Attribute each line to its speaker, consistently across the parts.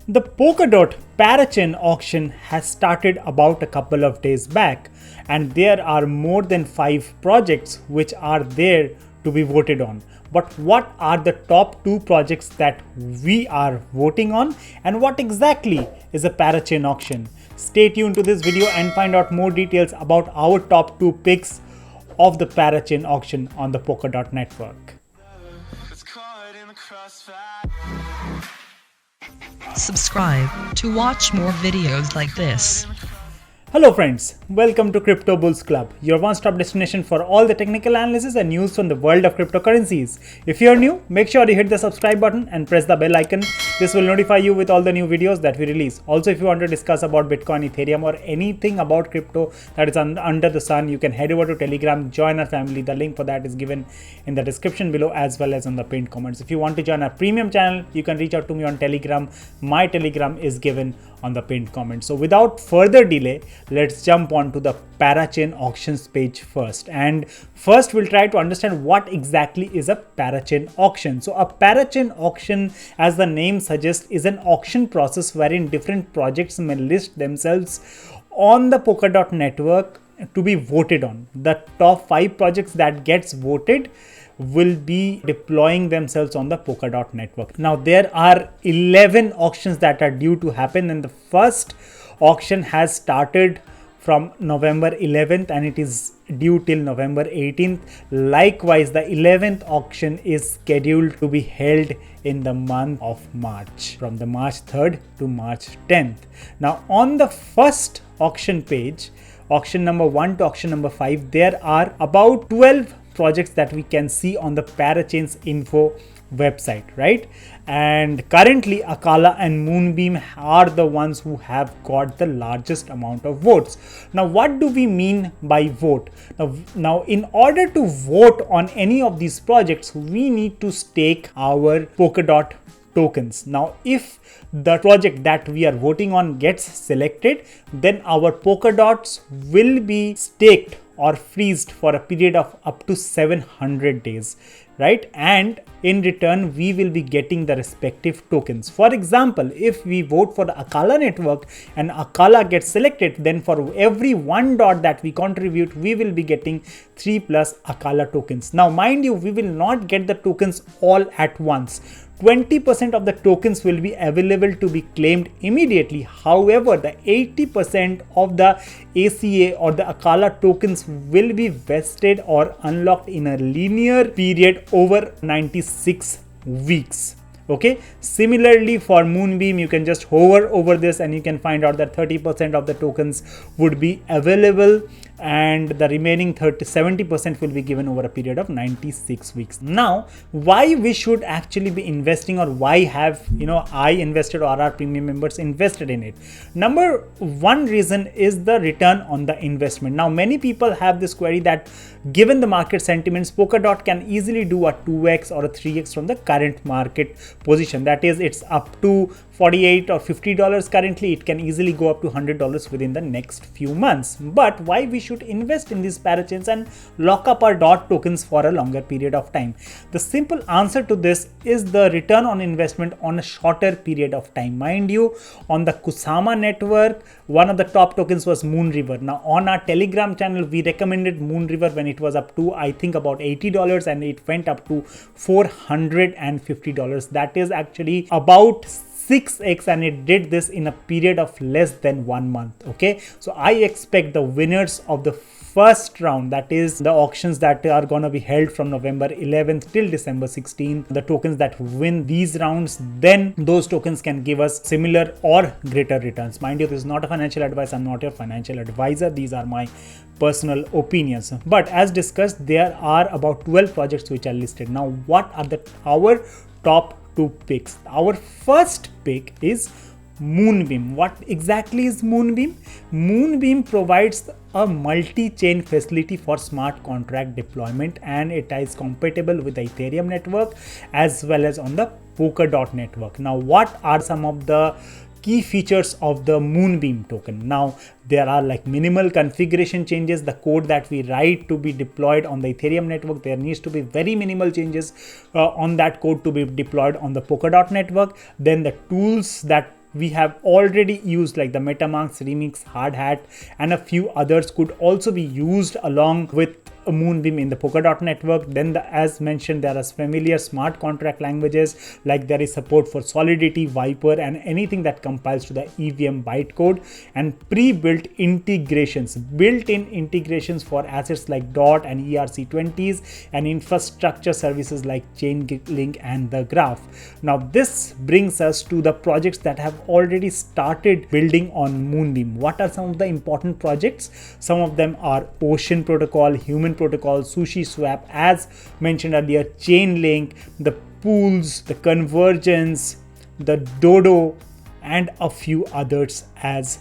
Speaker 1: The Polkadot Parachain Auction has started about a couple of days back, and there are more than 5 projects which are there to be voted on. But what are the top 2 projects that we are voting on, and what exactly is a Parachain Auction? Stay tuned to this video and find out more details about our top 2 picks of the Parachain Auction on the Polkadot network.
Speaker 2: Subscribe to watch more videos like this.
Speaker 1: Hello friends, welcome to Crypto Bulls Club, your one-stop destination for all the technical analysis and news from the world of cryptocurrencies. If you are new, make sure you hit the subscribe button and press the bell icon. This will notify you with all the new videos that we release. Also, if you want to discuss about Bitcoin, Ethereum or anything about crypto that is under the sun, you can head over to Telegram, join our family. The link for that is given in the description below as well as on the pinned comments. If you want to join our premium channel, you can reach out to me on Telegram. My Telegram is given on the pinned comment. So without further delay, let's jump on to the Parachain auctions page first. And first we'll try to understand what exactly is a Parachain auction. So a Parachain auction, as the name suggests, is an auction process wherein different projects may list themselves on the Polkadot network to be voted on. The top 5 projects that gets voted will be deploying themselves on the Polkadot network. Now there are 11 auctions that are due to happen, and the first auction has started from November 11th and it is due till November 18th. Likewise, the 11th auction is scheduled to be held in the month of March, from the March 3rd to March 10th. Now on the first auction page, auction number 1 to auction number 5, there are about 12 projects that we can see on the Parachain's info website, right? And currently Acala and MoonBeam are the ones who have got the largest amount of votes. Now what do we mean by vote? Now in order to vote on any of these projects, we need to stake our Polkadot tokens. Now if the project that we are voting on gets selected, then our Polkadots will be staked or freezed for a period of up to 700 days, right? And in return, we will be getting the respective tokens. For example, if we vote for the Acala network and Acala gets selected, then for every 1 dot that we contribute, we will be getting 3 plus Acala tokens. Now, mind you, we will not get the tokens all at once. 20% of the tokens will be available to be claimed immediately. However, the 80% of the ACA or the Acala tokens will be vested or unlocked in a linear period over 96 weeks. Okay, similarly for MoonBeam, you can just hover over this and you can find out that 30% of the tokens would be available and the remaining 70% will be given over a period of 96 weeks. Now, why we should actually be investing, or why have I invested or our premium members invested in it? Number 1 reason is the return on the investment. Now, many people have this query that given the market sentiments, Polkadot can easily do a 2x or a 3x from the current market position. That is, it's up to $48 or $50 currently. It can easily go up to $100 within the next few months. But why we should invest in these parachains and lock up our DOT tokens for a longer period of time? The simple answer to this is the return on investment on a shorter period of time. Mind you, on the Kusama network, one of the top tokens was Moonriver. Now on our Telegram channel, we recommended Moonriver when it was up to, I think, about $80, and it went up to $450. That is actually about 6x, and it did this in a period of less than 1 month. Okay, so I expect the winners of the first round, that is the auctions that are going to be held from November 11th till December 16th, the tokens that win these rounds, then those tokens can give us similar or greater returns. Mind you, this is not a financial advice. I'm not your financial advisor. These are my personal opinions. But as discussed, there are about 12 projects which are listed. Now, what are our top 2 picks? Our first pick is MoonBeam. What exactly is MoonBeam? MoonBeam provides a multi-chain facility for smart contract deployment, and it is compatible with the Ethereum network as well as on the Polkadot network. Now, what are some of the key features of the MoonBeam token? Now, there are like minimal configuration changes. The code that we write to be deployed on the Ethereum network, there needs to be very minimal changes on that code to be deployed on the Polkadot network. Then the tools that we have already used, like the MetaMask, Remix, Hard Hat, and a few others could also be used along with a MoonBeam in the Polkadot network. Then as mentioned, there are familiar smart contract languages, like there is support for Solidity, Viper, and anything that compiles to the EVM bytecode, and pre-built integrations, built-in integrations for assets like DOT and ERC20s, and infrastructure services like Chainlink and the Graph. Now this brings us to the projects that have already started building on MoonBeam. What are some of the important projects? Some of them are Ocean Protocol, Human Protocol, Sushi Swap, as mentioned earlier, Chainlink, the pools, the convergence, the Dodo, and a few others as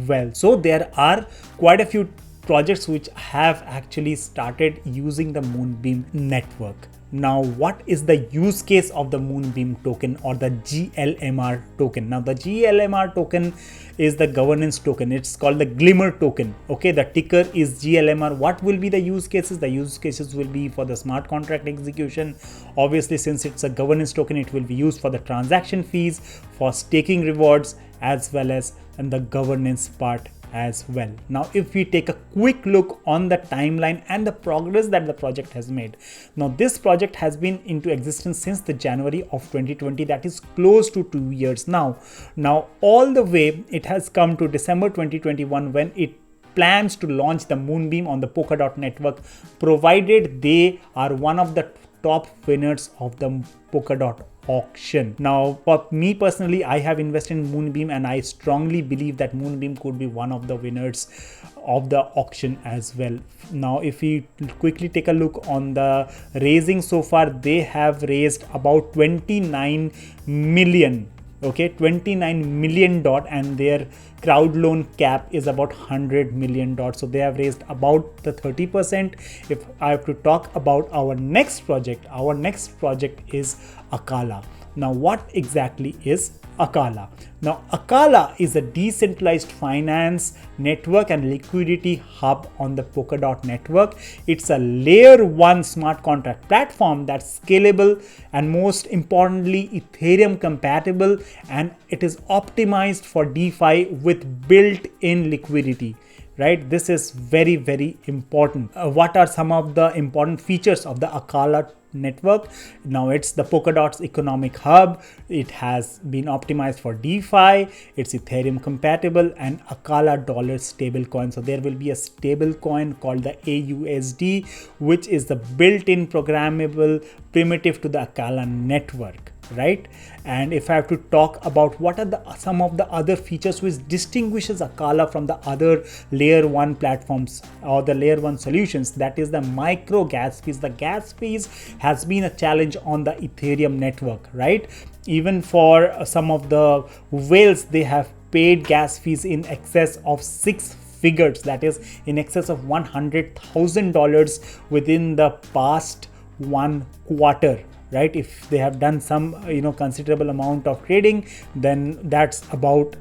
Speaker 1: well. So there are quite a few projects which have actually started using the MoonBeam network. Now, what is the use case of the MoonBeam token or the GLMR token? Now, the GLMR token is the governance token. It's called the Glimmer token. Okay, the ticker is GLMR. What will be the use cases? The use cases will be for the smart contract execution. Obviously, since it's a governance token, it will be used for the transaction fees, for staking rewards, as well as in the governance part as well. Now, if we take a quick look on the timeline and the progress that the project has made. Now, this project has been into existence since the January of 2020, that is close to 2 years now. Now, all the way it has come to December 2021 when it plans to launch the MoonBeam on the Polkadot network, provided they are one of the top winners of the Polkadot auction. Now, for me personally, I have invested in MoonBeam, and I strongly believe that MoonBeam could be one of the winners of the auction as well. Now, if we quickly take a look on the raising so far, they have raised about 29 million. Okay, 29 million DOT, and their crowd loan cap is about 100 million DOT. So they have raised about the 30%. If I have to talk about our next project is Acala. Now, what exactly is Acala? Now, Acala is a decentralized finance network and liquidity hub on the Polkadot network. It's a layer 1 smart contract platform that's scalable and, most importantly, Ethereum compatible, and it is optimized for DeFi with built-in liquidity. Right, this is very, very important. What are some of the important features of the Acala network? Now, it's the Polkadot's economic hub. It has been optimized for DeFi. It's Ethereum compatible, and Acala dollar stable coin. So there will be a stable coin called the AUSD, which is the built-in programmable primitive to the Acala network. Right, and if I have to talk about what are some of the other features which distinguishes Acala from the other layer 1 platforms or the layer 1 solutions, that is the micro gas fees. The gas fees has been a challenge on the Ethereum network, right? Even for some of the whales, they have paid gas fees in excess of 6 figures, that is in excess of $100,000 within the past 1 quarter. Right, if they have done some considerable amount of trading, then that's about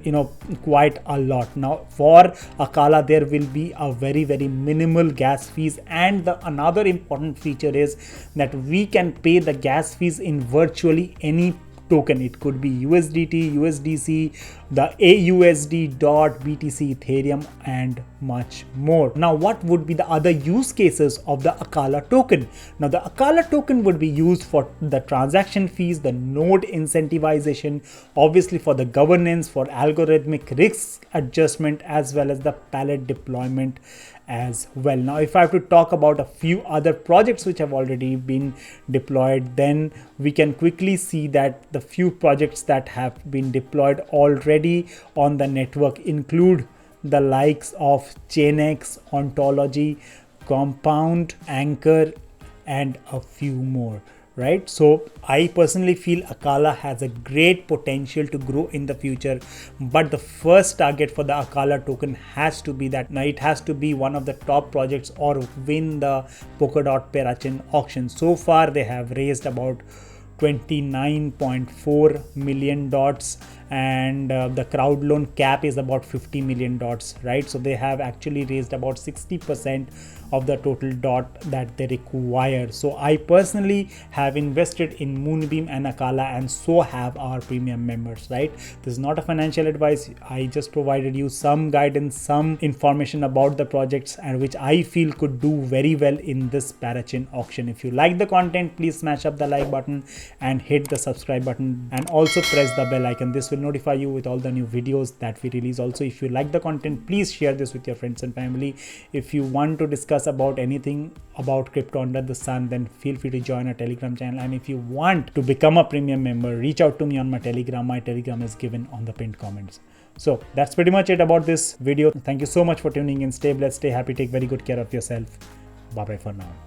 Speaker 1: quite a lot. Now, for Acala, there will be a very, very minimal gas fees, and another important feature is that we can pay the gas fees in virtually any token. It could be USDT, USDC, the AUSD, DOT, BTC, Ethereum, and much more. Now, what would be the other use cases of the Acala token? Now, the Acala token would be used for the transaction fees, the node incentivization, obviously for the governance, for algorithmic risk adjustment, as well as the pallet deployment as well. Now, if I have to talk about a few other projects which have already been deployed, then we can quickly see that the few projects that have been deployed already on the network include the likes of Chainx, Ontology, Compound, Anchor, and a few more. Right, so I personally feel Acala has a great potential to grow in the future, but the first target for the Acala token has to be that it has to be one of the top projects or win the Polkadot Parachain auction. So far, they have raised about 29.4 million DOTs, and the crowd loan cap is about $50 million, right? So they have actually raised about 60% of the total dot that they require. So I personally have invested in MoonBeam and Acala, and so have our premium members, right? This is not a financial advice. I just provided you some guidance, some information about the projects, and which I feel could do very well in this Parachain auction. If you like the content, please smash up the like button and hit the subscribe button, and also press the bell icon. This will notify you with all the new videos that we release. Also, if you like the content, please share this with your friends and family. If you want to discuss about anything about crypto under the sun, then feel free to join our Telegram channel. And if you want to become a premium member, reach out to me on my Telegram. My Telegram is given on the pinned comments. So that's pretty much it about this video. Thank you so much for tuning in. Stay blessed, stay happy, take very good care of yourself. Bye bye for now.